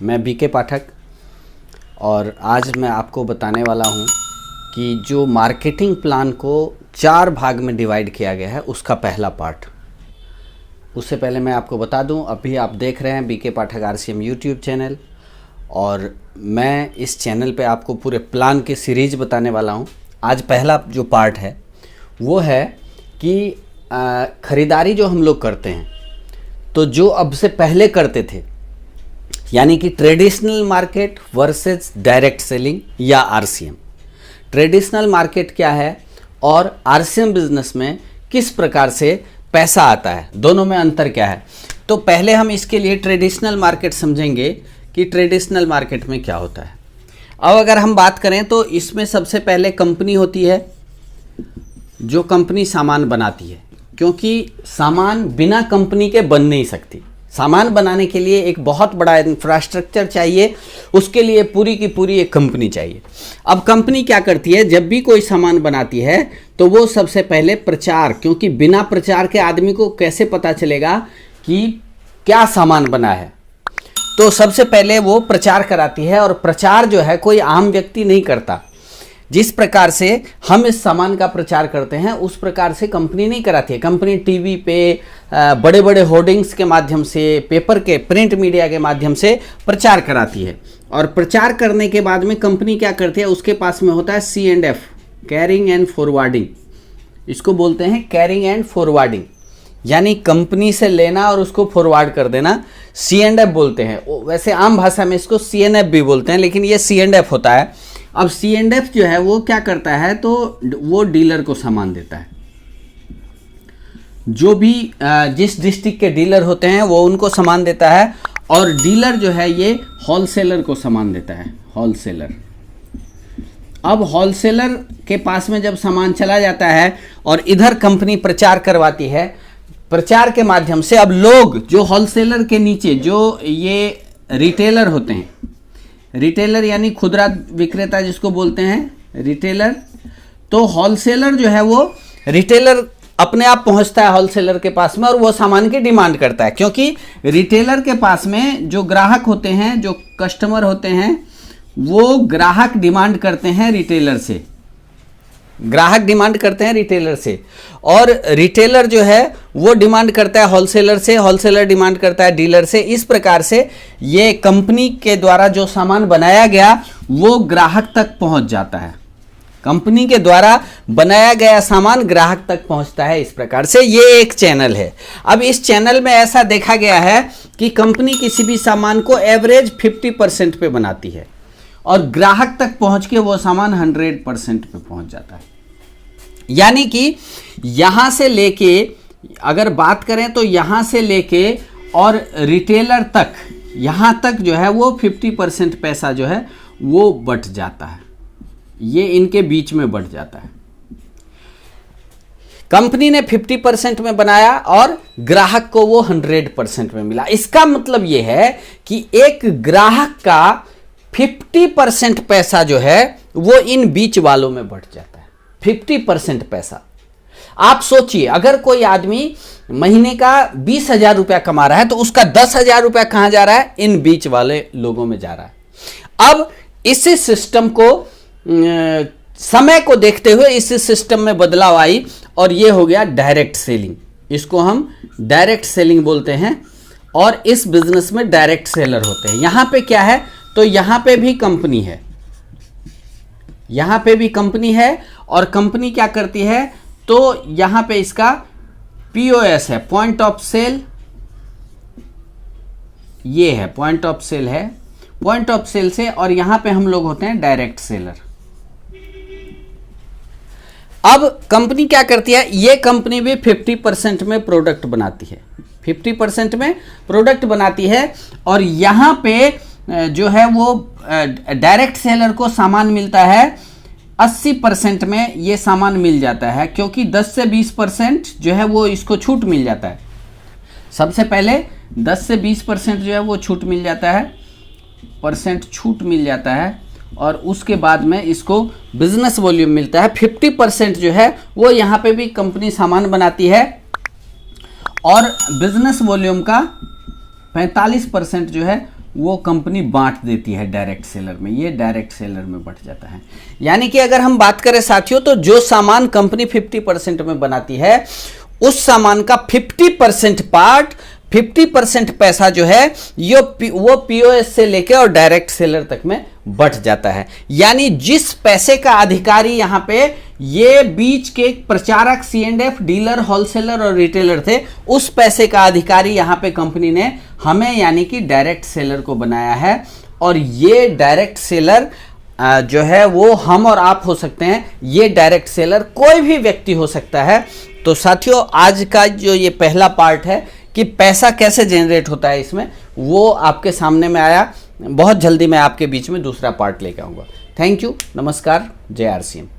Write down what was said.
मैं बीके पाठक और आज मैं आपको बताने वाला हूँ कि जो मार्केटिंग प्लान को 4 भाग में डिवाइड किया गया है उसका पहला पार्ट। उससे पहले मैं आपको बता दूं, अभी आप देख रहे हैं बीके पाठक RCM यूट्यूब चैनल और मैं इस चैनल पे आपको पूरे प्लान की सीरीज़ बताने वाला हूं। आज पहला जो पार्ट है वो है कि ख़रीदारी जो हम लोग करते हैं, तो जो अब से पहले करते थे, यानी कि traditional market versus direct selling या RCM। ट्रेडिशनल मार्केट क्या है और RCM बिजनेस में किस प्रकार से पैसा आता है, दोनों में अंतर क्या है। तो पहले हम इसके लिए ट्रेडिशनल मार्केट समझेंगे कि ट्रेडिशनल मार्केट में क्या होता है। अब अगर हम बात करें तो इसमें सबसे पहले कंपनी होती है, जो कंपनी सामान बनाती है, क्योंकि सामान बिना कंपनी के बन नहीं सकती। सामान बनाने के लिए एक बहुत बड़ा इंफ्रास्ट्रक्चर चाहिए, उसके लिए पूरी की पूरी एक कंपनी चाहिए। अब कंपनी क्या करती है, जब भी कोई सामान बनाती है तो वो सबसे पहले प्रचार, क्योंकि बिना प्रचार के आदमी को कैसे पता चलेगा कि क्या सामान बना है, तो सबसे पहले वो प्रचार कराती है। और प्रचार जो है कोई आम व्यक्ति नहीं करता। जिस प्रकार से हम इस सामान का प्रचार करते हैं उस प्रकार से कंपनी नहीं कराती है। कंपनी टीवी पे बड़े बड़े होर्डिंग्स के माध्यम से, पेपर के, प्रिंट मीडिया के माध्यम से प्रचार कराती है। और प्रचार करने के बाद में कंपनी क्या करती है, उसके पास में होता है C&F, कैरिंग एंड फॉरवर्डिंग। इसको बोलते हैं कैरिंग एंड फॉरवर्डिंग, यानी कंपनी से लेना और उसको फॉरवर्ड कर देना, C&F बोलते हैं। वैसे आम भाषा में इसको CNF भी बोलते हैं, लेकिन ये C&F होता है। अब C&F जो है वो क्या करता है, तो वो डीलर को सामान देता है। जो भी जिस डिस्ट्रिक्ट के डीलर होते हैं वो उनको सामान देता है, और डीलर जो है ये होलसेलर को सामान देता है, होलसेलर। अब होलसेलर के पास में जब सामान चला जाता है और इधर कंपनी प्रचार करवाती है, प्रचार के माध्यम से अब लोग जो होलसेलर के नीचे जो ये रिटेलर होते हैं, रिटेलर यानी खुदरा विक्रेता जिसको बोलते हैं रिटेलर, तो होलसेलर जो है वो रिटेलर अपने आप पहुंचता है होलसेलर के पास में और वो सामान की डिमांड करता है, क्योंकि रिटेलर के पास में जो ग्राहक होते हैं, जो कस्टमर होते हैं, वो ग्राहक डिमांड करते हैं रिटेलर से, ग्राहक डिमांड करते हैं रिटेलर से, और रिटेलर जो है वो डिमांड करता है होलसेलर से, होलसेलर डिमांड करता है डीलर से। इस प्रकार से ये कंपनी के द्वारा जो सामान बनाया गया वो ग्राहक तक पहुंच जाता है। कंपनी के द्वारा बनाया गया सामान ग्राहक तक पहुंचता है। इस प्रकार से ये एक चैनल है। अब इस चैनल में ऐसा देखा गया है कि कंपनी किसी भी सामान को एवरेज 50% पे बनाती है और ग्राहक तक पहुंच के वो सामान 100% पे पहुंच जाता है। यानी कि यहां से लेके अगर बात करें तो यहां से लेके और रिटेलर तक, यहां तक जो है वो 50% पैसा जो है वो बट जाता है, ये इनके बीच में बट जाता है। कंपनी ने 50% में बनाया और ग्राहक को वो 100% में मिला। इसका मतलब ये है कि एक ग्राहक का 50% पैसा जो है वो इन बीच वालों में बढ़ जाता है। 50% पैसा। आप सोचिए, अगर कोई आदमी महीने का 20,000 रुपया कमा रहा है तो उसका 10,000 रुपया कहां जा रहा है, इन बीच वाले लोगों में जा रहा है। अब इस सिस्टम को, समय को देखते हुए इस सिस्टम में बदलाव आई और ये हो गया डायरेक्ट सेलिंग। इसको हम डायरेक्ट सेलिंग बोलते हैं और इस बिजनेस में डायरेक्ट सेलर होते हैं। यहां पे क्या है, तो यहां पे भी कंपनी है, यहां पे भी कंपनी है, और कंपनी क्या करती है, तो यहां पे इसका POS है, पॉइंट ऑफ सेल, ये है पॉइंट ऑफ सेल है, पॉइंट ऑफ सेल से, और यहां पे हम लोग होते हैं डायरेक्ट सेलर। अब कंपनी क्या करती है, ये कंपनी भी 50% में प्रोडक्ट बनाती है, 50% में प्रोडक्ट बनाती है, और यहां पे जो है वो डायरेक्ट सेलर को सामान मिलता है 80% में, ये सामान मिल जाता है, क्योंकि 10 से 20% जो है वो इसको छूट मिल जाता है। सबसे पहले 10 से 20% जो है वो छूट मिल जाता है, छूट मिल जाता है, और उसके बाद में इसको बिजनेस वॉल्यूम मिलता है। 50% जो है वो यहाँ पे भी कंपनी सामान बनाती है, और बिजनेस वॉल्यूम का 45% जो है वो कंपनी बांट देती है डायरेक्ट सेलर में, ये डायरेक्ट सेलर में बंट जाता है। यानी कि अगर हम बात करें साथियों, तो जो सामान कंपनी 50% में बनाती है, उस सामान का 50% पार्ट, 50% पैसा जो है वो पीओएस से लेके और डायरेक्ट सेलर तक में बट जाता है। यानी जिस पैसे का अधिकारी यहां पे ये बीच के प्रचारक C&F, डीलर, होलसेलर और रिटेलर थे, उस पैसे का अधिकारी यहां पे कंपनी ने हमें यानी कि डायरेक्ट सेलर को बनाया है। और ये डायरेक्ट सेलर जो है वो हम और आप हो सकते हैं, ये डायरेक्ट सेलर कोई भी व्यक्ति हो सकता है। तो साथियों, आज का जो ये पहला पार्ट है कि पैसा कैसे जनरेट होता है इसमें, वो आपके सामने में आया। बहुत जल्दी मैं आपके बीच में दूसरा पार्ट लेकर आऊँगा। थैंक यू, नमस्कार, जय RCM।